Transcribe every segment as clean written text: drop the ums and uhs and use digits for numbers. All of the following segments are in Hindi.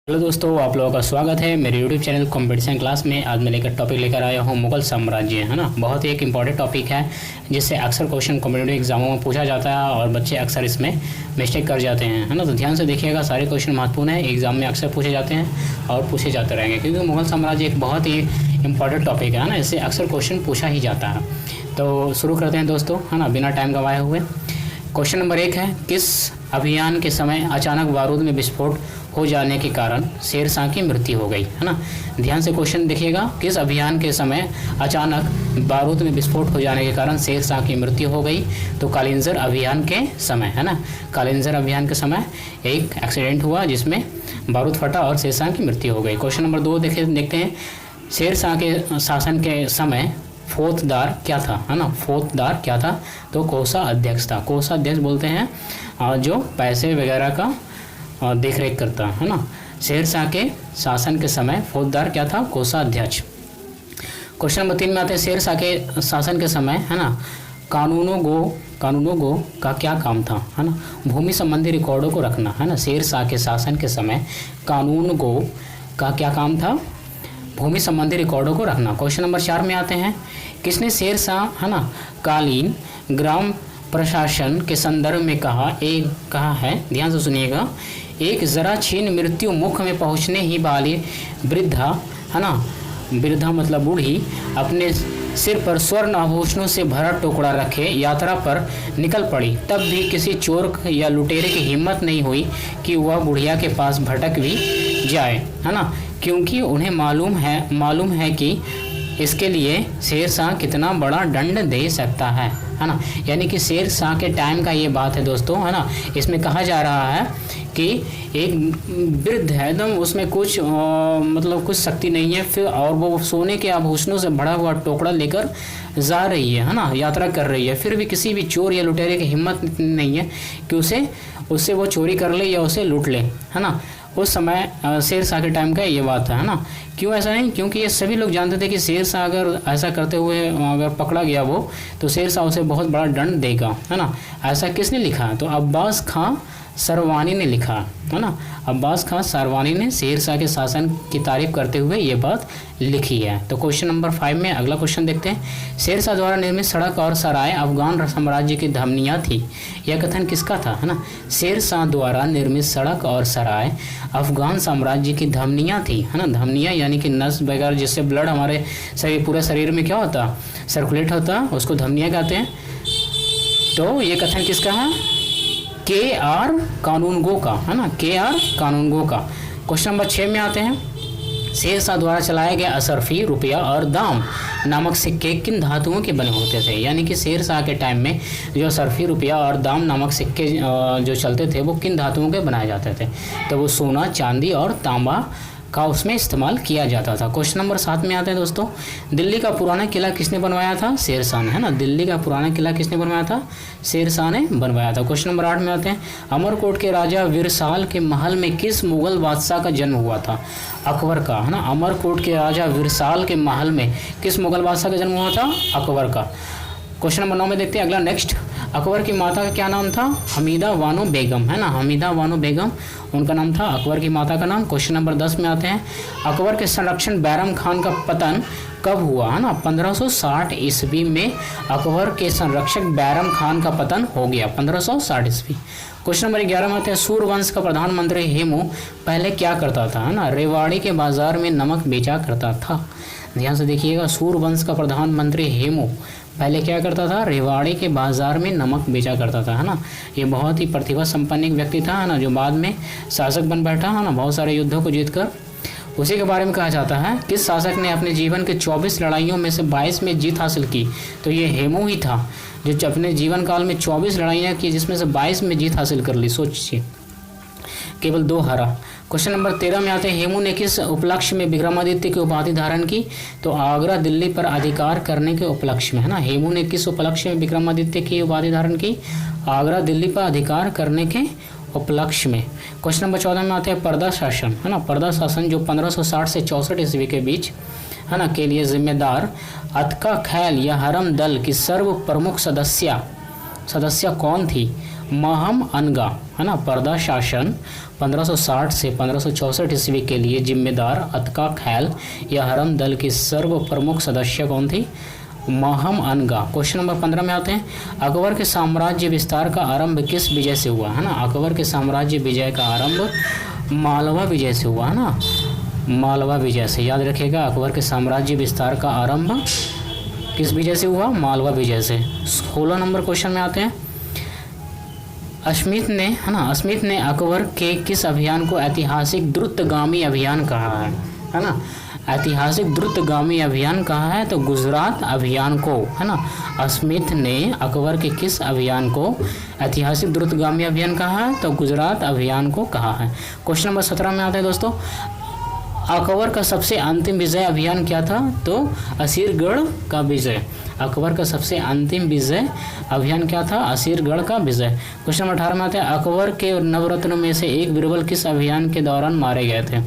हेलो दोस्तों, आप लोगों का स्वागत है मेरे यूट्यूब चैनल कंपटीशन क्लास में। आज मैं टॉपिक लेकर आया हूँ मुगल साम्राज्य, है ना। बहुत ही एक इम्पॉर्टेंट टॉपिक है जिससे अक्सर क्वेश्चन कॉम्पिटिटिव एग्जामों में पूछा जाता है और बच्चे अक्सर इसमें मिस्टेक कर जाते हैं, है ना। तो ध्यान से देखिएगा, सारे क्वेश्चन महत्वपूर्ण है, एग्जाम में अक्सर पूछे जाते हैं और पूछे जाते रहेंगे, क्योंकि मुगल साम्राज्य एक बहुत ही इंपॉर्टेंट टॉपिक है ना। इससे अक्सर क्वेश्चन पूछा ही जाता है। तो शुरू करते हैं दोस्तों, है ना, बिना टाइम गंवाए हुए। क्वेश्चन नंबर 1 है, किस अभियान के समय अचानक बारूद में विस्फोट हो जाने के कारण शेर शाह की मृत्यु हो गई, है ना। ध्यान से क्वेश्चन देखिएगा, किस अभियान के समय अचानक बारूद में विस्फोट हो जाने के कारण शेर शाह की मृत्यु हो गई। तो कालिंजर अभियान के समय, है ना। कालिंजर अभियान के समय एक एक्सीडेंट हुआ जिसमें बारूद फटा और शेर शाह की मृत्यु हो गई। क्वेश्चन नंबर 2 देखते हैं, शेर शाह के शासन के समय फौजदार क्या था, है ना। फौजदार क्या था? तो कोषाध्यक्ष था। कोषाध्यक्ष बोलते हैं जो पैसे वगैरह का देख रेख करता है ना। शेर शाह के शासन के समय फौजदार क्या था? कोषाध्यक्ष। क्वेश्चन नंबर 3 में आते हैं, शेर शाह के शासन के समय, है ना, कानूनों गो का क्या काम था, है ना। भूमि संबंधी रिकॉर्डों को रखना, है ना। शेर शाह के शासन के समय कानून गो का क्या काम था? भूमि संबंधी रिकॉर्डों को रखना। क्वेश्चन नंबर 4 में आते हैं, किसने शेर शाह, है ना, कालीन ग्राम प्रशासन के संदर्भ में कहा है। ध्यान से सुनिएगा, एक जरा छीन मृत्यु मुख में पहुंचने ही वाली वृद्धा, है ना, वृद्धा मतलब बूढ़ी, अपने सिर पर स्वर्ण आभूषणों से भरा टोकरा रखे यात्रा पर निकल पड़ी। तब भी किसी चोर या लुटेरे की हिम्मत नहीं हुई कि वह बुढ़िया के पास भटक भी जाए, है ना, क्योंकि उन्हें मालूम है कि इसके लिए शेर शाह कितना बड़ा दंड दे सकता है ना। यानी कि शेर शाह के टाइम का ये बात है दोस्तों, है ना। इसमें कहा जा रहा है कि एक वृद्ध है एकदम, उसमें कुछ मतलब कुछ शक्ति नहीं है, फिर और वो सोने के आभूषणों से भरा हुआ टोकरा लेकर जा रही है ना, यात्रा कर रही है। फिर भी किसी भी चोर या लुटेरे की हिम्मत नहीं है कि उससे वो चोरी कर ले या उसे लूट ले, है ना। उस समय शेर शाह के टाइम का ये बात है ना। क्यों ऐसा नहीं? क्योंकि ये सभी लोग जानते थे कि शेर शाह अगर ऐसा करते हुए अगर पकड़ा गया वो, तो शेर शाह उसे बहुत बड़ा दंड देगा, है ना। ऐसा किसने लिखा? तो अब्बास खां सरवानी ने लिखा, है ना। अब्बास खां सरवानी ने शेर शाह के शासन की तारीफ करते हुए ये बात लिखी है। तो क्वेश्चन नंबर 5 में अगला क्वेश्चन देखते हैं, शेर शाह द्वारा निर्मित सड़क और सराय अफगान साम्राज्य की धमनियाँ थी। यह कथन किसका था, है ना। शेर शाह द्वारा निर्मित सड़क और सराय अफगान साम्राज्य की धमनियाँ थी, है ना। धमनियाँ यानी कि नस वगैरह जिससे ब्लड हमारे पूरे शरीर में क्या होता, सर्कुलेट होता, उसको धमनियाँ कहते हैं। तो ये कथन किसका है? के.आर. कानूनगो का, है ना, के.आर. कानूनगो का। क्वेश्चन नंबर 6 में आते हैं, शेर शाह द्वारा चलाए गए असरफी, रुपया और दाम नामक सिक्के किन धातुओं के बने होते थे। यानी कि शेर शाह के टाइम में जो असरफी, रुपया और दाम नामक सिक्के जो चलते थे वो किन धातुओं के बनाए जाते थे। तो वो सोना, चांदी और तांबा का उसमें इस्तेमाल किया जाता था। क्वेश्चन नंबर 7 में आते हैं दोस्तों, दिल्ली का पुराना किला किसने बनवाया था? शेर शाह ने, है ना। दिल्ली का पुराना किला किसने बनवाया था? शेर शाह ने बनवाया था। क्वेश्चन नंबर 8 में आते हैं, अमरकोट के राजा विरसाल के महल में किस मुगल बादशाह का जन्म हुआ था? अकबर का, है ना। अमरकोट के राजा विरसाल के महल में किस मुगल बादशाह का जन्म हुआ था? अकबर का। क्वेश्चन नंबर 9 में देखते हैं अगला नेक्स्ट, अकबर की माता का क्या नाम था? हमीदा बानो बेगम, है ना। हमीदा बानो बेगम उनका नाम था, अकबर की माता का नाम। क्वेश्चन नंबर 10 में आते हैं, अकबर के संरक्षण बैरम खान का पतन कब हुआ, है ना। 1560 ईस्वी में अकबर के संरक्षक बैरम खान का पतन हो गया, 1560 ईस्वी। क्वेश्चन नंबर 11 में आते हैं, सूर्यवंश का प्रधानमंत्री हेमू पहले क्या करता था, है ना। रेवाड़ी के बाजार में नमक बेचा करता था। ध्यान से देखिएगा, सूर्यवंश का प्रधानमंत्री हेमू पहले क्या करता था? रेवाड़ी के बाजार में नमक बेचा करता था, है ना। ये बहुत ही प्रतिभा संपन्न एक व्यक्ति था, है ना, जो बाद में शासक बन बैठा, है ना, बहुत सारे युद्धों को जीतकर। उसी के बारे में कहा जाता है, किस शासक ने अपने जीवन के 24 लड़ाइयों में से 22 में जीत हासिल की? तो ये हेमू ही था, जो अपने जीवन काल में 24 लड़ाइयाँ की, जिसमें से 22 में जीत हासिल कर ली। सोचिए, केवल 2 हारा। क्वेश्चन नंबर 13 में आते हैं, हेमू ने किस उपलक्ष्य में विक्रमादित्य की उपाधि धारण की? तो आगरा दिल्ली पर अधिकार करने के उपलक्ष्य में, है ना। हेमू ने किस उपलक्ष्य में विक्रमादित्य की उपाधि धारण की? आगरा दिल्ली पर अधिकार करने के उपलक्ष्य में। क्वेश्चन नंबर 14 में आते हैं, पर्दा शासन, है ना। पर्दा शासन जो 1560 से 64 ईस्वी के बीच, है ना, के लिए जिम्मेदार अतका खैल या हरम दल की सर्व प्रमुख सदस्य कौन थी? महम अनगा है ना पर्दा शासन 1560 से 1564 ईस्वी के लिए जिम्मेदार अतका खैल या हरम दल की सर्व प्रमुख सदस्य कौन थी? महम अनगा। क्वेश्चन नंबर 15 में आते हैं, अकबर के साम्राज्य विस्तार का आरंभ किस विजय से हुआ है ना? अकबर के साम्राज्य विजय का आरंभ मालवा विजय से हुआ है ना, मालवा विजय से। याद रखिएगा, अकबर के साम्राज्य विस्तार का आरंभ किस विजय से हुआ? मालवा विजय से। 16 नंबर क्वेश्चन में आते हैं, स्मिथ ने अकबर के किस अभियान को ऐतिहासिक द्रुतगामी अभियान कहा है ना? ऐतिहासिक द्रुतगामी अभियान कहा है तो गुजरात अभियान को, है ना। स्मिथ ने अकबर के किस अभियान को ऐतिहासिक द्रुतगामी अभियान कहा है तो गुजरात अभियान को कहा है। क्वेश्चन नंबर 17 में आता है दोस्तों, अकबर का सबसे अंतिम विजय अभियान क्या था? तो असीरगढ़ का विजय। अकबर का सबसे अंतिम विजय अभियान क्या था? असीरगढ़ का विजय। क्वेश्चन नंबर 18 में आते हैं, अकबर के नवरत्न में से एक बीरबल किस अभियान के दौरान मारे गए थे?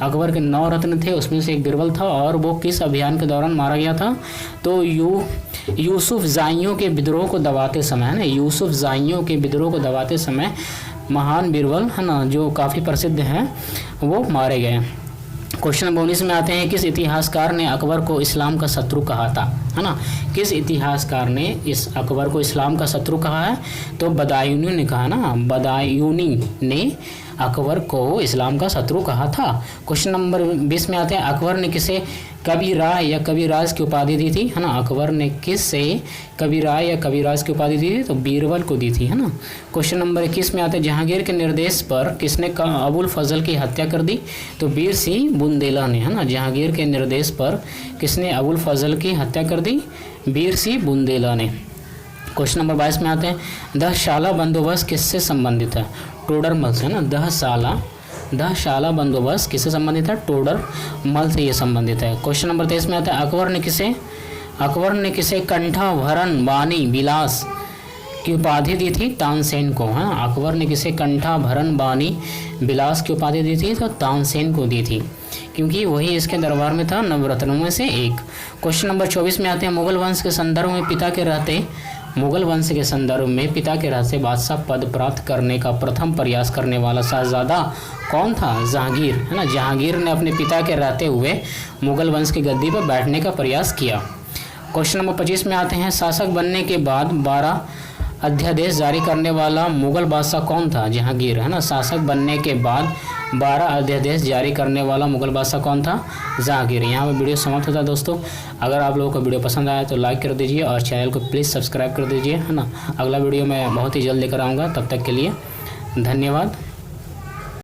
अकबर के 9 रत्न थे, उसमें से एक बीरबल था और वो किस अभियान के दौरान मारा गया था? तो यूसुफ जाइयों के विद्रोह को दबाते समय, है ना, यूसुफ जाइयों के विद्रोह को दबाते समय महान बीरबल, है ना, जो काफ़ी प्रसिद्ध हैं, वो मारे गए। क्वेश्चन नंबर 19 में आते हैं, किस इतिहासकार ने अकबर को इस्लाम का शत्रु कहा था? है ना, किस इतिहासकार ने इस अकबर को इस्लाम का शत्रु कहा है? तो बदायूनी ने कहा ना, बदायूनी ने अकबर को इस्लाम का शत्रु कहा था। क्वेश्चन नंबर 20 में आते हैं, अकबर ने किसे कबीराय या कबीराज की उपाधि दी थी? है ना, अकबर ने किससे कबीराय या कबीराज की उपाधि दी थी? तो बीरबल को दी थी, है ना। क्वेश्चन नंबर 21 में आते हैं, जहांगीर के निर्देश पर किसने अबुल फजल की हत्या कर दी? तो वीर सिंह बुंदेला ने, है ना। जहांगीर के निर्देश पर किसने अबुल फजल की हत्या कर दी? वीर सिंह बुंदेला ने। क्वेश्चन नंबर 22 में आते हैं, दहशाला बंदोबस्त किससे संबंधित है? टोडरमल से, है ना। दहशाला बंदोबस्त किससे संबंधित है? टोडरमल से ये संबंधित है। क्वेश्चन नंबर 23 में आता है, अकबर ने किसे कंठाभरण बानी विलास की उपाधि दी थी? तानसेन को, है। अकबर ने किसे कंठाभरण बानी विलास की उपाधि दी थी? तो तानसेन को दी थी, क्योंकि वही इसके दरबार में था नवरत्नों में से एक। क्वेश्चन नंबर 24 में आते हैं, मुगल वंश के संदर्भ में पिता के रहते बादशाह पद प्राप्त करने का प्रथम प्रयास करने वाला शहजादा कौन था? जहांगीर, है ना। जहांगीर ने अपने पिता के रहते हुए मुगल वंश की गद्दी पर बैठने का प्रयास किया। क्वेश्चन नंबर 25 में आते हैं, शासक बनने के बाद 12 अध्यादेश जारी करने वाला मुगल बादशाह कौन था? जहांगीर, है ना। शासक बनने के बाद 12 अध्यादेश जारी करने वाला मुगल बादशाह कौन था? जहांगीर। यहाँ पर वीडियो समाप्त होता है दोस्तों। अगर आप लोगों को वीडियो पसंद आया तो लाइक कर दीजिए और चैनल को प्लीज़ सब्सक्राइब कर दीजिए, है ना। अगला वीडियो मैं बहुत ही जल्द लेकर आऊँगा, तब तक के लिए धन्यवाद।